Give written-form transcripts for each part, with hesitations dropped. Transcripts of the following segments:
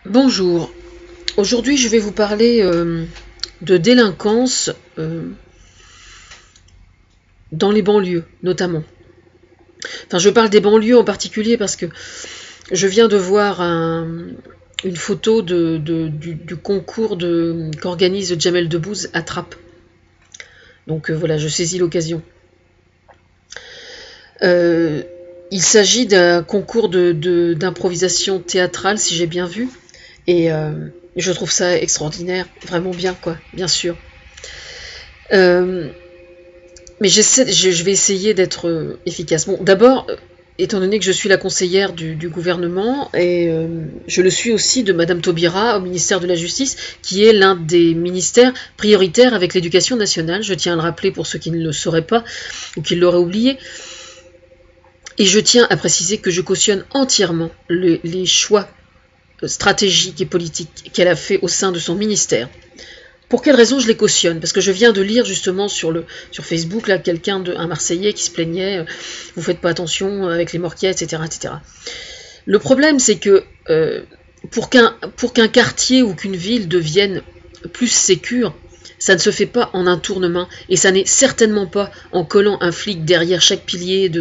Bonjour, aujourd'hui je vais vous parler de délinquance dans les banlieues notamment. Enfin je parle des banlieues en particulier parce que je viens de voir une photo du concours qu'organise Jamel Debbouze à Trappes. Donc voilà, je saisis l'occasion. Il s'agit d'un concours d'improvisation théâtrale, si j'ai bien vu. Et je trouve ça extraordinaire, vraiment bien, quoi, bien sûr. Mais je vais essayer d'être efficace. Bon, d'abord, étant donné que je suis la conseillère du gouvernement, et je le suis aussi de Madame Taubira au ministère de la Justice, qui est l'un des ministères prioritaires avec l'éducation nationale. Je tiens à le rappeler pour ceux qui ne le sauraient pas ou qui l'auraient oublié. Et je tiens à préciser que je cautionne entièrement les choix stratégique et politique qu'elle a fait au sein de son ministère. Pour quelle raison je les cautionne? Parce que je viens de lire justement sur Facebook là un Marseillais qui se plaignait, vous faites pas attention avec les mortiers, etc., etc. Le problème c'est que pour qu'un quartier ou qu'une ville devienne plus sécure, ça ne se fait pas en un tournement et ça n'est certainement pas en collant un flic derrière chaque pilier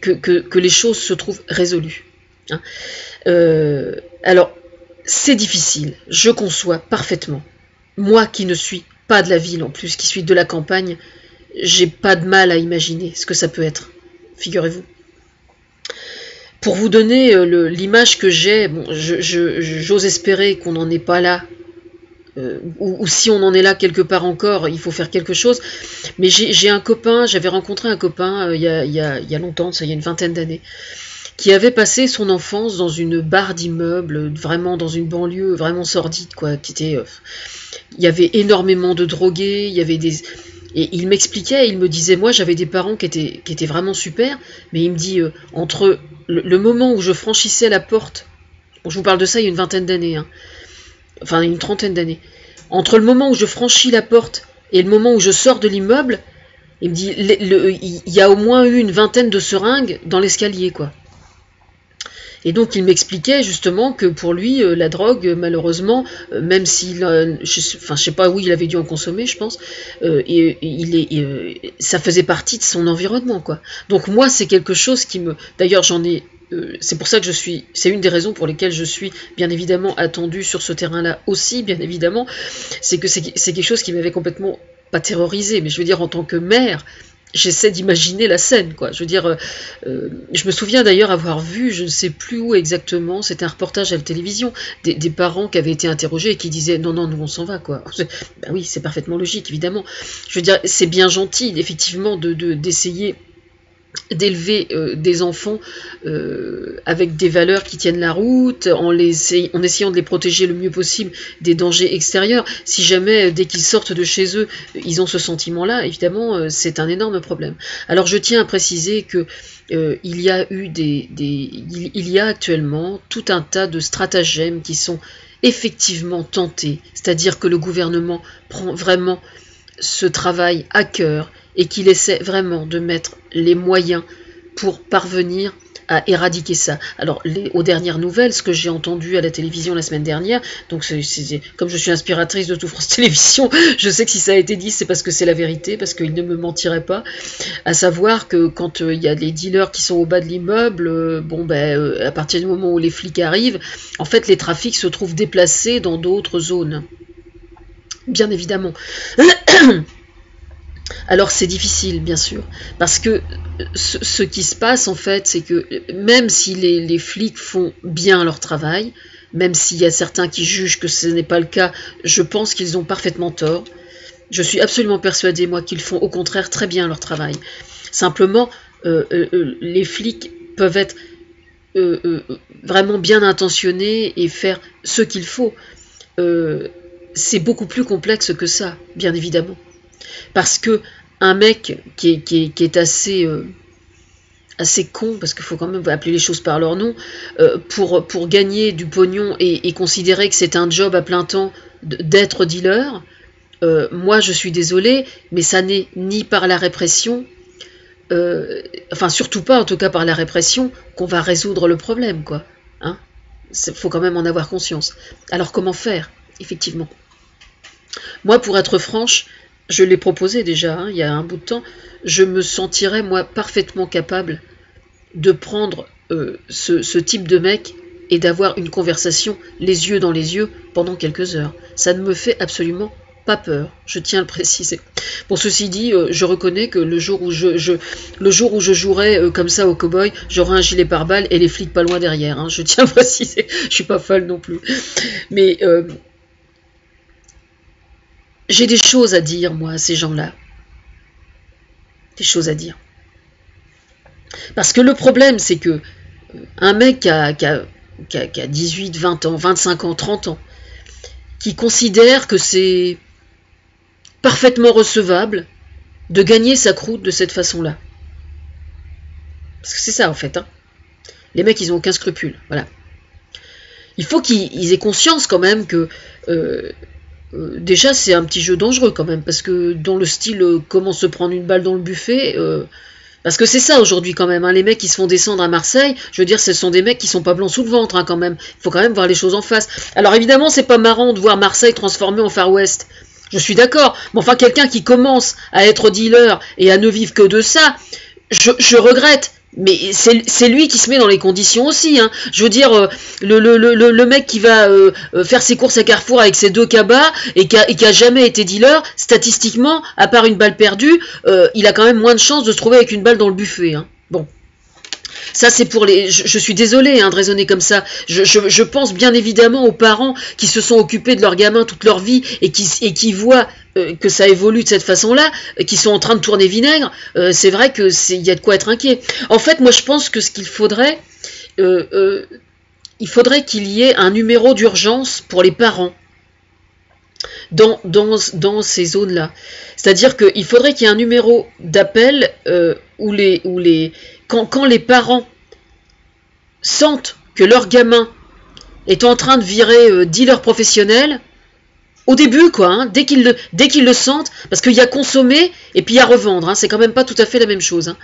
que les choses se trouvent résolues. Hein. Alors, c'est difficile, je conçois parfaitement. Moi qui ne suis pas de la ville en plus, qui suis de la campagne, j'ai pas de mal à imaginer ce que ça peut être, figurez-vous. Pour vous donner l'image que j'ai, bon, j'ose espérer qu'on n'en est pas là, ou si on en est là quelque part encore, il faut faire quelque chose. Mais j'avais rencontré un copain il y a longtemps, ça y a une vingtaine d'années, qui avait passé son enfance dans une barre d'immeubles, vraiment dans une banlieue vraiment sordide, quoi. Il y avait énormément de drogués, et il m'expliquait, il me disait, moi j'avais des parents qui étaient vraiment super, mais il me dit, entre le moment où je franchissais la porte, bon, je vous parle de ça il y a une vingtaine d'années, hein, enfin une trentaine d'années, entre le moment où je franchis la porte et le moment où je sors de l'immeuble, il me dit, il y a au moins eu une vingtaine de seringues dans l'escalier, quoi. Et donc il m'expliquait justement que pour lui, la drogue, malheureusement, même s'il, je sais pas où il avait dû en consommer, je pense, ça faisait partie de son environnement, quoi. Donc moi, c'est quelque chose d'ailleurs, c'est pour ça que c'est une des raisons pour lesquelles je suis bien évidemment attendue sur ce terrain-là aussi, bien évidemment, c'est que c'est quelque chose qui m'avait complètement pas terrorisé, mais je veux dire en tant que mère. J'essaie d'imaginer la scène, quoi. Je veux dire, je me souviens d'ailleurs avoir vu, je ne sais plus où exactement, c'était un reportage à la télévision, des parents qui avaient été interrogés et qui disaient non, nous on s'en va, quoi. Ben oui, c'est parfaitement logique, évidemment. Je veux dire, c'est bien gentil, effectivement, d'essayer d'élever des enfants avec des valeurs qui tiennent la route, en essayant de les protéger le mieux possible des dangers extérieurs. Si jamais, dès qu'ils sortent de chez eux, ils ont ce sentiment-là, évidemment, c'est un énorme problème. Alors je tiens à préciser que il y a actuellement tout un tas de stratagèmes qui sont effectivement tentés, c'est-à-dire que le gouvernement prend vraiment ce travail à cœur et qu'il essaie vraiment de mettre les moyens pour parvenir à éradiquer ça. Alors, aux dernières nouvelles, ce que j'ai entendu à la télévision la semaine dernière, donc comme je suis inspiratrice de tout France Télévisions, je sais que si ça a été dit, c'est parce que c'est la vérité, parce qu'il ne me mentirait pas, à savoir que quand il y a les dealers qui sont au bas de l'immeuble, à partir du moment où les flics arrivent, en fait, les trafics se trouvent déplacés dans d'autres zones. Bien évidemment. Alors c'est difficile, bien sûr, parce que ce qui se passe, en fait, c'est que même si les flics font bien leur travail, même s'il y a certains qui jugent que ce n'est pas le cas, je pense qu'ils ont parfaitement tort. Je suis absolument persuadée, moi, qu'ils font au contraire très bien leur travail. Simplement, les flics peuvent être vraiment bien intentionnés et faire ce qu'il faut. C'est beaucoup plus complexe que ça, bien évidemment. Parce que un mec qui est assez con, parce qu'il faut quand même appeler les choses par leur nom, pour gagner du pognon et considérer que c'est un job à plein temps d'être dealer, moi je suis désolée, mais ça n'est ni par la répression, enfin surtout pas en tout cas par la répression, qu'on va résoudre le problème, quoi. Hein ? faut quand même en avoir conscience. Alors comment faire, effectivement? Moi, pour être franche, je l'ai proposé déjà, hein, il y a un bout de temps, je me sentirais, moi, parfaitement capable de prendre ce type de mec et d'avoir une conversation les yeux dans les yeux pendant quelques heures. Ça ne me fait absolument pas peur, je tiens à le préciser. Bon, ceci dit, je reconnais que le jour où je jouerai comme ça au cow-boy, j'aurai un gilet pare-balles et les flics pas loin derrière, hein, je tiens à préciser, je suis pas folle non plus. Mais j'ai des choses à dire, moi, à ces gens-là. Des choses à dire. Parce que le problème, c'est que un mec qui a 18, 20 ans, 25 ans, 30 ans, qui considère que c'est parfaitement recevable de gagner sa croûte de cette façon-là. Parce que c'est ça, en fait. Hein. Les mecs, ils n'ont aucun scrupule. Voilà. Il faut qu'ils aient conscience, quand même, que... déjà, c'est un petit jeu dangereux, quand même. Parce que dans le style comment se prendre une balle dans le buffet... parce que c'est ça aujourd'hui quand même, hein. Les mecs qui se font descendre à Marseille, je veux dire, ce sont des mecs qui sont pas blancs sous le ventre, hein, quand même. Il faut quand même voir les choses en face. Alors évidemment, c'est pas marrant de voir Marseille transformé en Far West. Je suis d'accord. Mais enfin, quelqu'un qui commence à être dealer et à ne vivre que de ça, je regrette. Mais c'est lui qui se met dans les conditions aussi. Hein. Je veux dire, le mec qui va faire ses courses à Carrefour avec ses 2 cabas et qui a jamais été dealer, statistiquement, à part une balle perdue, il a quand même moins de chances de se trouver avec une balle dans le buffet. Hein. Bon. Ça, c'est pour les... Je suis désolée hein, de raisonner comme ça. Je pense bien évidemment aux parents qui se sont occupés de leurs gamins toute leur vie et qui voient que ça évolue de cette façon-là, qui sont en train de tourner vinaigre. C'est vrai que il y a de quoi être inquiet. En fait, moi, je pense que ce qu'il faudrait... il faudrait qu'il y ait un numéro d'urgence pour les parents dans ces zones-là. C'est-à-dire qu'il faudrait qu'il y ait un numéro d'appel où quand les parents sentent que leur gamin est en train de virer dealer professionnel, au début, quoi, hein, dès qu'ils le sentent, parce qu'il y a consommer et puis il y a revendre, hein, c'est quand même pas tout à fait la même chose. Hein.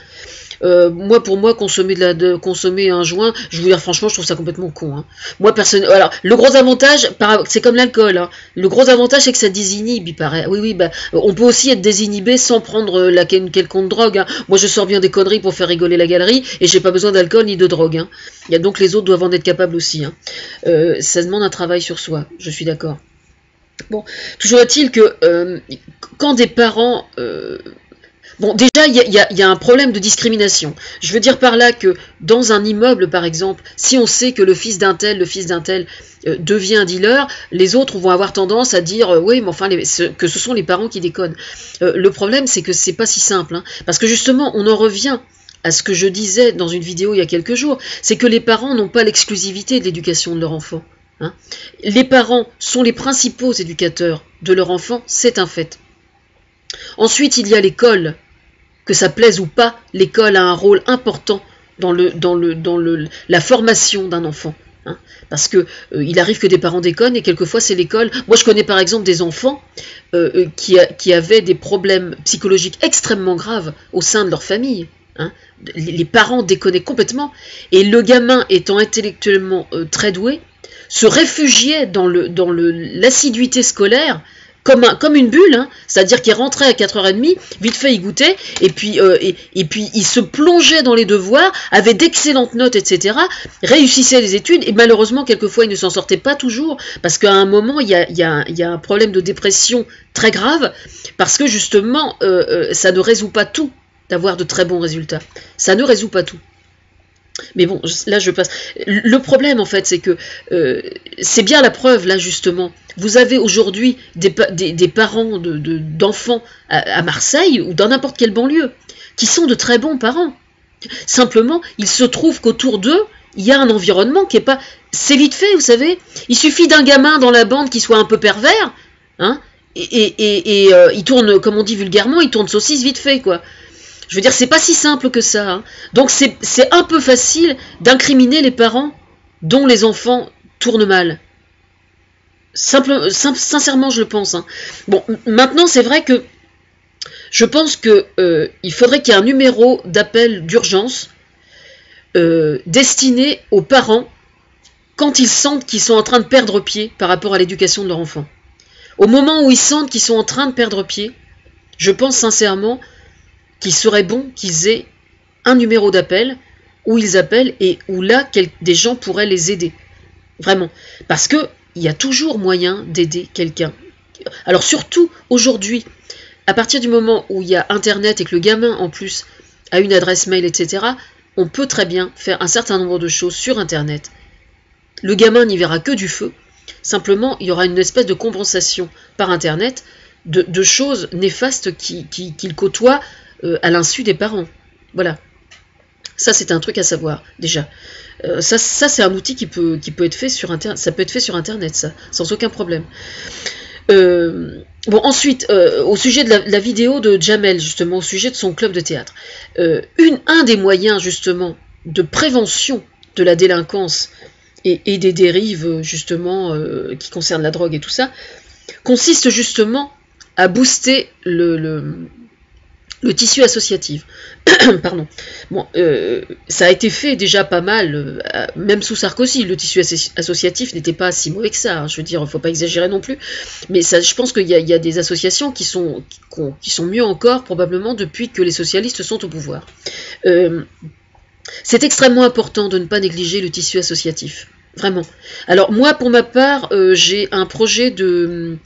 Pour moi, consommer un joint, je vous dire franchement, je trouve ça complètement con. Hein. Moi, alors, le gros avantage, c'est comme l'alcool. Hein. Le gros avantage, c'est que ça désinhibe, il paraît. Oui, bah, on peut aussi être désinhibé sans prendre une quelconque drogue. Hein. Moi, je sors bien des conneries pour faire rigoler la galerie, et j'ai pas besoin d'alcool ni de drogue. Hein. Donc les autres doivent en être capables aussi. Hein. Ça demande un travail sur soi, je suis d'accord. Bon, toujours est-il que quand des parents... Bon, déjà, il y a un problème de discrimination. Je veux dire par là que dans un immeuble, par exemple, si on sait que le fils d'un tel devient un dealer, les autres vont avoir tendance à dire oui, mais enfin, que ce sont les parents qui déconnent. Le problème, c'est que c'est pas si simple, hein, parce que justement, on en revient à ce que je disais dans une vidéo il y a quelques jours, c'est que les parents n'ont pas l'exclusivité de l'éducation de leur enfant. Hein. Les parents sont les principaux éducateurs de leur enfant, c'est un fait. Ensuite, il y a l'école. Que ça plaise ou pas, l'école a un rôle important dans la formation d'un enfant. Hein, parce que il arrive que des parents déconnent et quelquefois c'est l'école. Moi, je connais par exemple des enfants qui avaient des problèmes psychologiques extrêmement graves au sein de leur famille. Hein. Les parents déconnaient complètement et le gamin étant intellectuellement très doué se réfugiait dans l'assiduité scolaire comme une bulle, hein, c'est-à-dire qu'il rentrait à 4h30, vite fait il goûtait, et puis il se plongeait dans les devoirs, avait d'excellentes notes, etc., réussissait les études, et malheureusement, quelquefois, il ne s'en sortait pas toujours, parce qu'à un moment, il y a un problème de dépression très grave, parce que justement, ça ne résout pas tout d'avoir de très bons résultats. Ça ne résout pas tout. Mais bon, là je passe. Le problème en fait, c'est que c'est bien la preuve là justement. Vous avez aujourd'hui des parents d'enfants à Marseille ou dans n'importe quelle banlieue qui sont de très bons parents. Simplement, il se trouve qu'autour d'eux, il y a un environnement qui est pas... C'est vite fait, vous savez. Il suffit d'un gamin dans la bande qui soit un peu pervers, hein, et il tourne, comme on dit vulgairement, il tourne saucisse vite fait, quoi. Je veux dire, c'est pas si simple que ça. Hein. Donc c'est un peu facile d'incriminer les parents dont les enfants tournent mal. Sincèrement, je le pense. Hein. Bon, maintenant, c'est vrai que je pense que il faudrait qu'il y ait un numéro d'appel d'urgence destiné aux parents quand ils sentent qu'ils sont en train de perdre pied par rapport à l'éducation de leur enfant. Au moment où ils sentent qu'ils sont en train de perdre pied, je pense sincèrement qu'il serait bon qu'ils aient un numéro d'appel où ils appellent et où là, des gens pourraient les aider. Vraiment. Parce qu'il y a toujours moyen d'aider quelqu'un. Alors surtout aujourd'hui, à partir du moment où il y a Internet et que le gamin en plus a une adresse mail, etc., on peut très bien faire un certain nombre de choses sur Internet. Le gamin n'y verra que du feu. Simplement, il y aura une espèce de compensation par Internet de choses néfastes qu'il côtoie à l'insu des parents. Voilà. Ça, c'est un truc à savoir, déjà. Ça c'est un outil qui peut être fait sur Internet. Ça peut être fait sur Internet, ça, sans aucun problème. Bon, ensuite, au sujet de la vidéo de Jamel, justement, au sujet de son club de théâtre. Un des moyens, justement, de prévention de la délinquance et des dérives, justement, qui concernent la drogue et tout ça, consiste justement à booster le tissu associatif. Pardon. Bon, ça a été fait déjà pas mal, même sous Sarkozy, le tissu associatif n'était pas si mauvais que ça. Hein, je veux dire, il ne faut pas exagérer non plus. Mais ça, je pense qu'il y a des associations qui sont mieux encore, probablement, depuis que les socialistes sont au pouvoir. C'est extrêmement important de ne pas négliger le tissu associatif. Vraiment. Alors, moi, pour ma part, j'ai un projet de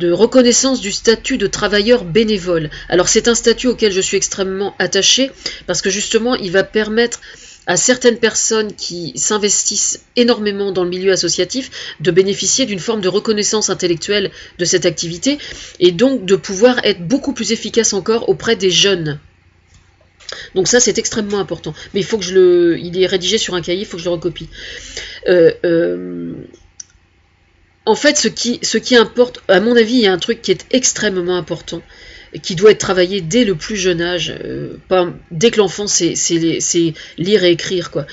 reconnaissance du statut de travailleur bénévole. Alors c'est un statut auquel je suis extrêmement attachée parce que justement il va permettre à certaines personnes qui s'investissent énormément dans le milieu associatif de bénéficier d'une forme de reconnaissance intellectuelle de cette activité et donc de pouvoir être beaucoup plus efficace encore auprès des jeunes. Donc ça c'est extrêmement important. Mais il faut que il est rédigé sur un cahier, il faut que je le recopie. En fait, ce qui importe, à mon avis, il y a un truc qui est extrêmement important, qui doit être travaillé dès le plus jeune âge, dès que l'enfant sait lire et écrire, quoi.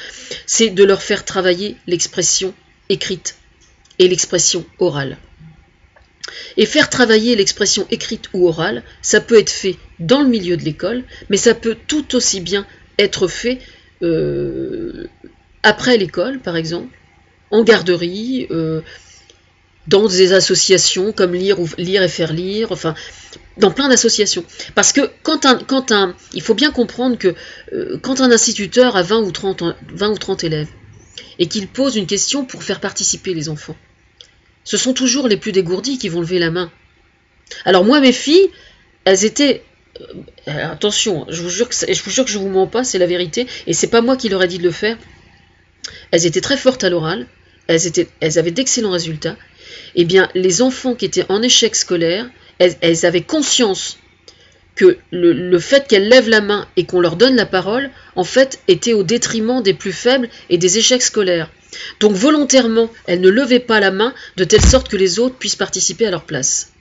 C'est de leur faire travailler l'expression écrite et l'expression orale. Et faire travailler l'expression écrite ou orale, ça peut être fait dans le milieu de l'école, mais ça peut tout aussi bien être fait après l'école, par exemple, en garderie, dans des associations comme Lire et faire lire, enfin, dans plein d'associations. Parce que il faut bien comprendre que quand un instituteur a 20 ou 30 élèves, et qu'il pose une question pour faire participer les enfants, ce sont toujours les plus dégourdis qui vont lever la main. Alors moi, mes filles, elles étaient... attention, je vous jure que je vous mens pas, c'est la vérité, et c'est pas moi qui leur ai dit de le faire. Elles étaient très fortes à l'oral, elles avaient d'excellents résultats. Eh bien, les enfants qui étaient en échec scolaire, elles avaient conscience que le fait qu'elles lèvent la main et qu'on leur donne la parole, en fait, était au détriment des plus faibles et des échecs scolaires. Donc, volontairement, elles ne levaient pas la main de telle sorte que les autres puissent participer à leur place.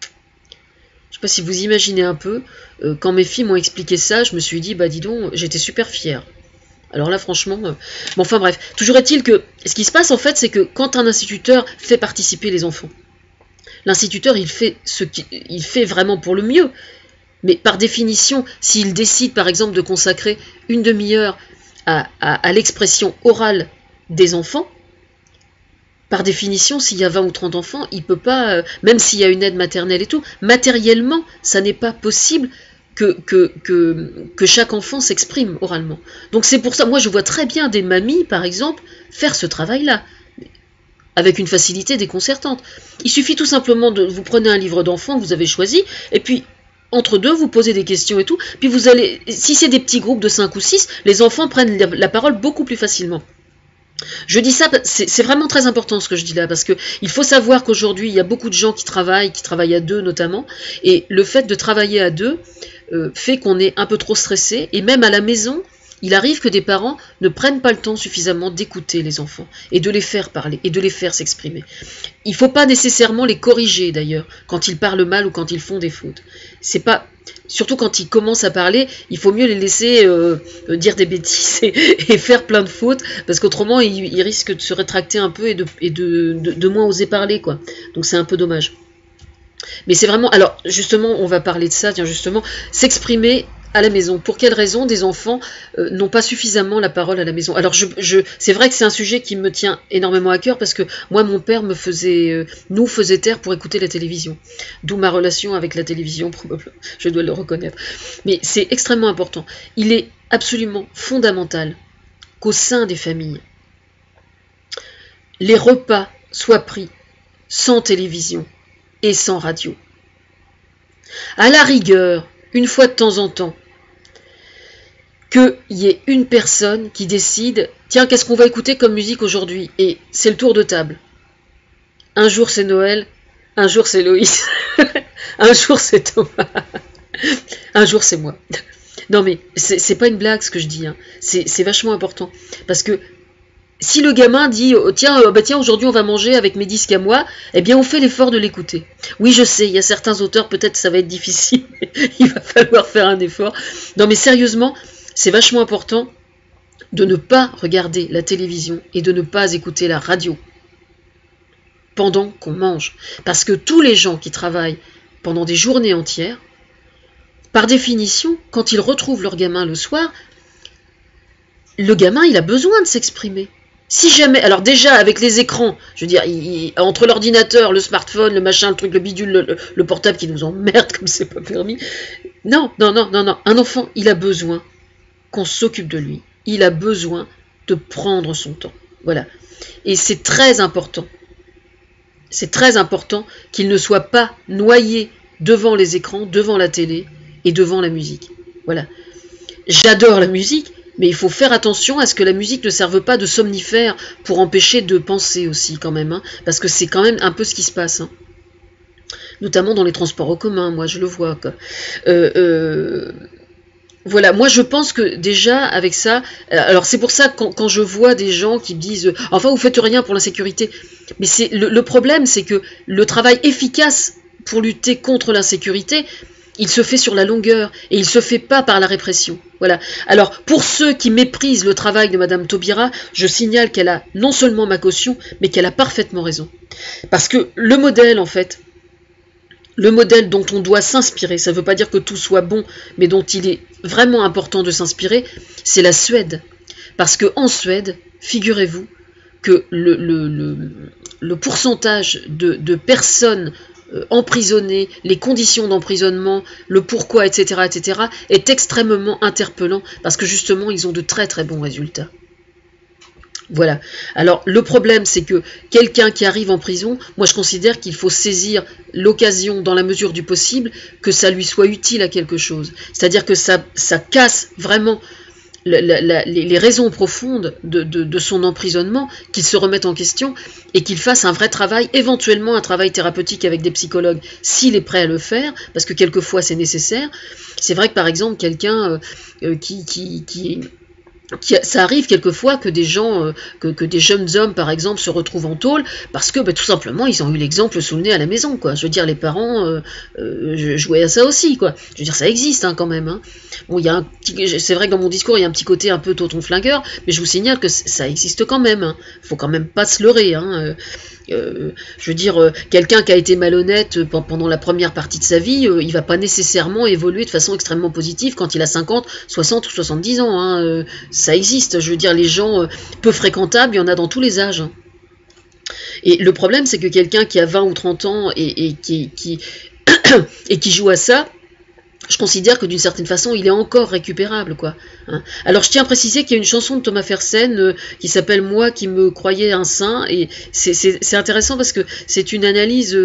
Je ne sais pas si vous imaginez un peu, quand mes filles m'ont expliqué ça, je me suis dit, bah dis donc, j'étais super fière. Alors là, franchement... bon, enfin bref, toujours est-il que ce qui se passe, en fait, c'est que quand un instituteur fait participer les enfants, l'instituteur, il fait vraiment pour le mieux. Mais par définition, s'il décide, par exemple, de consacrer une demi-heure à l'expression orale des enfants, par définition, s'il y a 20 ou 30 enfants, il peut pas... même s'il y a une aide maternelle et tout, matériellement, ça n'est pas possible... Que chaque enfant s'exprime oralement. Donc c'est pour ça, moi je vois très bien des mamies, par exemple, faire ce travail-là, avec une facilité déconcertante. Il suffit tout simplement vous prenez un livre d'enfants que vous avez choisi, et puis entre deux, vous posez des questions et tout, puis vous allez, si c'est des petits groupes de 5 ou 6, les enfants prennent la parole beaucoup plus facilement. Je dis ça, c'est vraiment très important ce que je dis là, parce que il faut savoir qu'aujourd'hui, il y a beaucoup de gens qui travaillent à deux notamment, et le fait de travailler à deux fait qu'on est un peu trop stressé, et même à la maison, il arrive que des parents ne prennent pas le temps suffisamment d'écouter les enfants, et de les faire parler, et de les faire s'exprimer. Il ne faut pas nécessairement les corriger d'ailleurs, quand ils parlent mal ou quand ils font des fautes. C'est pas... Surtout quand ils commencent à parler, il faut mieux les laisser dire des bêtises et faire plein de fautes, parce qu'autrement ils risquent de se rétracter un peu et de moins oser parler, quoi. Donc c'est un peu dommage. Mais c'est vraiment... Alors justement, on va parler de ça, tiens justement, s'exprimer à la maison. Pour quelle raison des enfants n'ont pas suffisamment la parole à la maison? Alors c'est vrai que c'est un sujet qui me tient énormément à cœur parce que moi mon père nous faisait taire pour écouter la télévision. D'où ma relation avec la télévision probablement, je dois le reconnaître. Mais c'est extrêmement important. Il est absolument fondamental qu'au sein des familles, les repas soient pris sans télévision et sans radio. À la rigueur, une fois de temps en temps, qu'il y ait une personne qui décide, tiens, qu'est-ce qu'on va écouter comme musique aujourd'hui? Et c'est le tour de table. Un jour c'est Noël, un jour c'est Loïs, un jour c'est Thomas, un jour c'est moi. Non mais c'est pas une blague ce que je dis, hein. C'est vachement important. Parce que si le gamin dit tiens, aujourd'hui on va manger avec mes disques à moi, eh bien on fait l'effort de l'écouter. Oui, je sais, il y a certains auteurs, peut-être ça va être difficile, mais il va falloir faire un effort. Non mais sérieusement, c'est vachement important de ne pas regarder la télévision et de ne pas écouter la radio pendant qu'on mange. Parce que tous les gens qui travaillent pendant des journées entières, par définition, quand ils retrouvent leur gamin le soir, le gamin il a besoin de s'exprimer. Si jamais, alors déjà avec les écrans, je veux dire, entre l'ordinateur, le smartphone, le machin, le truc, le bidule, le portable qui nous emmerde comme c'est pas permis. Non. Un enfant, il a besoin qu'on s'occupe de lui. Il a besoin de prendre son temps. Voilà. Et c'est très important. C'est très important qu'il ne soit pas noyé devant les écrans, devant la télé et devant la musique. Voilà. J'adore la musique. Mais il faut faire attention à ce que la musique ne serve pas de somnifère pour empêcher de penser aussi quand même, hein, parce que c'est quand même un peu ce qui se passe, hein. Notamment dans les transports en commun, moi je le vois, quoi. Voilà, moi je pense que déjà avec ça, alors c'est pour ça que quand je vois des gens qui disent enfin vous faites rien pour l'insécurité, mais c'est le problème c'est que le travail efficace pour lutter contre l'insécurité, il se fait sur la longueur et il se fait pas par la répression. Voilà. Alors, pour ceux qui méprisent le travail de Madame Taubira, je signale qu'elle a non seulement ma caution, mais qu'elle a parfaitement raison. Parce que le modèle, en fait, le modèle dont on doit s'inspirer, ça ne veut pas dire que tout soit bon, mais dont il est vraiment important de s'inspirer, c'est la Suède. Parce qu'en Suède, figurez-vous que le pourcentage de personnes emprisonnés, les conditions d'emprisonnement, le pourquoi, etc., est extrêmement interpellant parce que justement, ils ont de très très bons résultats. Voilà. Alors, le problème, c'est que quelqu'un qui arrive en prison, moi je considère qu'il faut saisir l'occasion dans la mesure du possible, que ça lui soit utile à quelque chose. C'est-à-dire que ça casse vraiment les raisons profondes de son emprisonnement, qu'il se remette en question et qu'il fasse un vrai travail, éventuellement un travail thérapeutique avec des psychologues, s'il est prêt à le faire, parce que quelquefois c'est nécessaire. C'est vrai que par exemple, quelqu'un ça arrive quelquefois que des gens, que des jeunes hommes par exemple se retrouvent en tôle parce que tout simplement ils ont eu l'exemple sous le nez à la maison, quoi. Je veux dire, les parents jouaient à ça aussi, quoi. Je veux dire, ça existe, hein, quand même, hein. Bon, c'est vrai que dans mon discours il y a un petit côté un peu tonton flingueur, mais je vous signale que ça existe quand même, hein. Faut quand même pas se leurrer, hein. Je veux dire, quelqu'un qui a été malhonnête pendant la première partie de sa vie, il va pas nécessairement évoluer de façon extrêmement positive quand il a 50, 60 ou 70 ans, hein. Ça existe, je veux dire, les gens peu fréquentables, il y en a dans tous les âges, hein. Et le problème, c'est que quelqu'un qui a 20 ou 30 ans et qui joue à ça, je considère que d'une certaine façon, il est encore récupérable, quoi. Hein. Alors, je tiens à préciser qu'il y a une chanson de Thomas Fersen qui s'appelle « Moi qui me croyais un saint », et c'est intéressant parce que c'est une analyse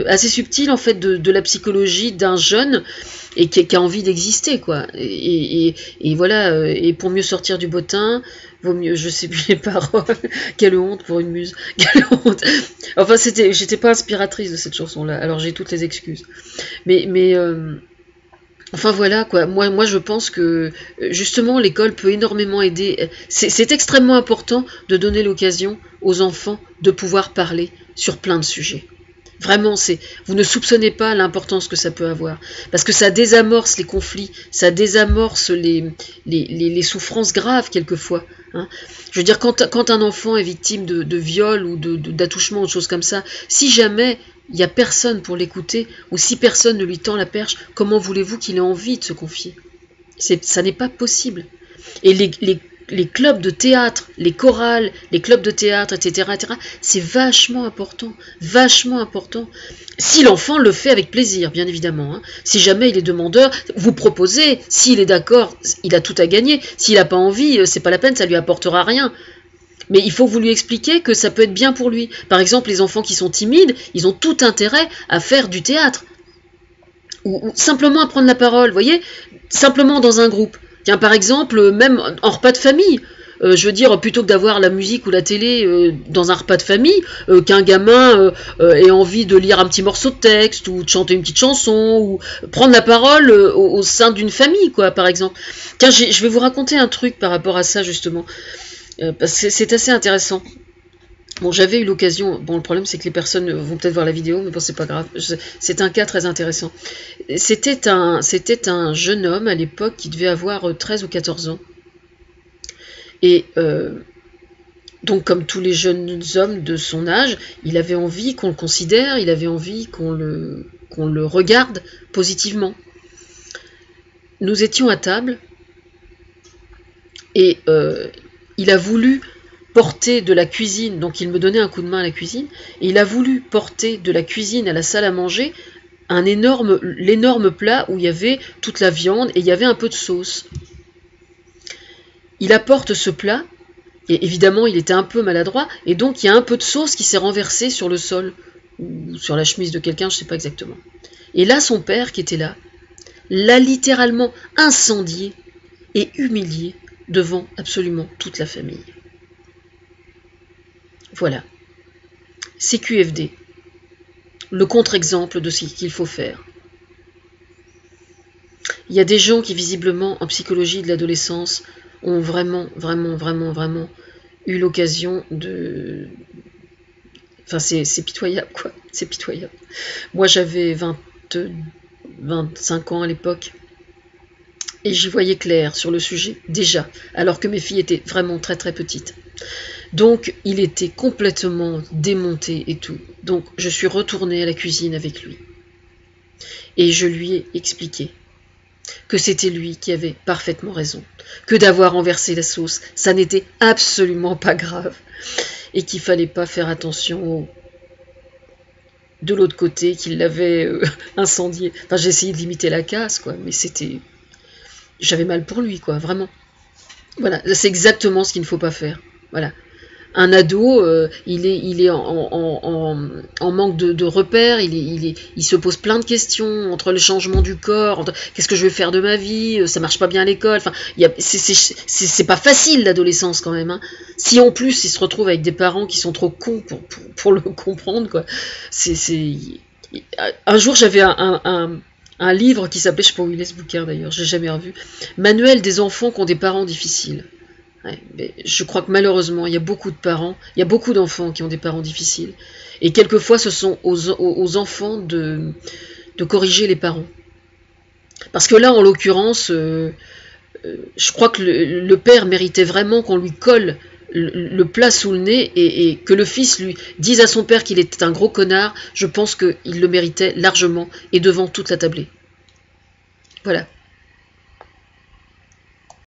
assez subtile, en fait, de la psychologie d'un jeune et qui a envie d'exister, quoi. Et voilà, et pour mieux sortir du bottin, vaut mieux, je sais plus les paroles, quelle honte pour une muse, quelle honte. Enfin, j'étais pas inspiratrice de cette chanson-là, alors j'ai toutes les excuses. Enfin voilà, quoi. Moi je pense que justement l'école peut énormément aider. C'est extrêmement important de donner l'occasion aux enfants de pouvoir parler sur plein de sujets. Vraiment, vous ne soupçonnez pas l'importance que ça peut avoir. Parce que ça désamorce les conflits, ça désamorce les souffrances graves quelquefois. Hein. Je veux dire, quand un enfant est victime de viol ou d'attouchement ou de choses comme ça, si jamais il n'y a personne pour l'écouter, ou si personne ne lui tend la perche, comment voulez-vous qu'il ait envie de se confier? Ça n'est pas possible. Et les clubs de théâtre, les chorales, les clubs de théâtre, etc., c'est vachement important, vachement important. Si l'enfant le fait avec plaisir, bien évidemment. Hein. Si jamais il est demandeur, vous proposez, s'il est d'accord, il a tout à gagner. S'il n'a pas envie, c'est pas la peine, ça lui apportera rien. Mais il faut que vous lui expliquiez que ça peut être bien pour lui. Par exemple, les enfants qui sont timides, ils ont tout intérêt à faire du théâtre. Ou simplement à prendre la parole, vous voyez, simplement dans un groupe. Tiens, par exemple, même en repas de famille, je veux dire, plutôt que d'avoir la musique ou la télé dans un repas de famille, qu'un gamin ait envie de lire un petit morceau de texte, ou de chanter une petite chanson, ou prendre la parole au sein d'une famille, quoi, par exemple. Tiens, je vais vous raconter un truc par rapport à ça, justement, parce que c'est assez intéressant. Bon, j'avais eu l'occasion, bon, le problème c'est que les personnes vont peut-être voir la vidéo, mais bon, c'est pas grave, c'est un cas très intéressant. C'était un jeune homme à l'époque qui devait avoir 13 ou 14 ans. Et donc, comme tous les jeunes hommes de son âge, il avait envie qu'on le considère, il avait envie qu'on le regarde positivement. Nous étions à table, et il a voulu porter de la cuisine, donc il me donnait un coup de main à la cuisine, et il a voulu porter de la cuisine à la salle à manger l'énorme plat où il y avait toute la viande et il y avait un peu de sauce. Il apporte ce plat, et évidemment il était un peu maladroit, et donc il y a un peu de sauce qui s'est renversée sur le sol, ou sur la chemise de quelqu'un, je ne sais pas exactement. Et là, son père qui était là, l'a littéralement incendié et humilié devant absolument toute la famille. Voilà. CQFD. Le contre-exemple de ce qu'il faut faire. Il y a des gens qui, visiblement, en psychologie de l'adolescence, ont vraiment eu l'occasion de... Enfin, c'est pitoyable, quoi. C'est pitoyable. Moi, j'avais 25 ans à l'époque, et j'y voyais clair sur le sujet, déjà, alors que mes filles étaient vraiment très très petites. Donc, il était complètement démonté et tout. Donc, je suis retournée à la cuisine avec lui. Et je lui ai expliqué que c'était lui qui avait parfaitement raison, que d'avoir renversé la sauce, ça n'était absolument pas grave, et qu'il fallait pas faire attention de l'autre côté, qu'il l'avait incendié. Enfin, j'ai essayé de limiter la casse, quoi, mais c'était... J'avais mal pour lui, quoi, vraiment. Voilà, c'est exactement ce qu'il ne faut pas faire. Voilà. Un ado, il est en manque de repères, il se pose plein de questions entre le changement du corps, qu'est-ce que je vais faire de ma vie, ça marche pas bien à l'école, enfin, c'est pas facile l'adolescence quand même. Hein. Si en plus il se retrouve avec des parents qui sont trop cons pour le comprendre, quoi. Un jour j'avais un livre qui s'appelait, je sais pas où il est ce bouquin d'ailleurs, j'ai jamais revu, Manuel des enfants qui ont des parents difficiles. Ouais, mais je crois que malheureusement, il y a beaucoup de parents, il y a beaucoup d'enfants qui ont des parents difficiles. Et quelquefois, ce sont aux enfants de corriger les parents. Parce que là, en l'occurrence, je crois que le père méritait vraiment qu'on lui colle le plat sous le nez et que le fils lui dise à son père qu'il était un gros connard. Je pense qu'il le méritait largement et devant toute la tablée. Voilà.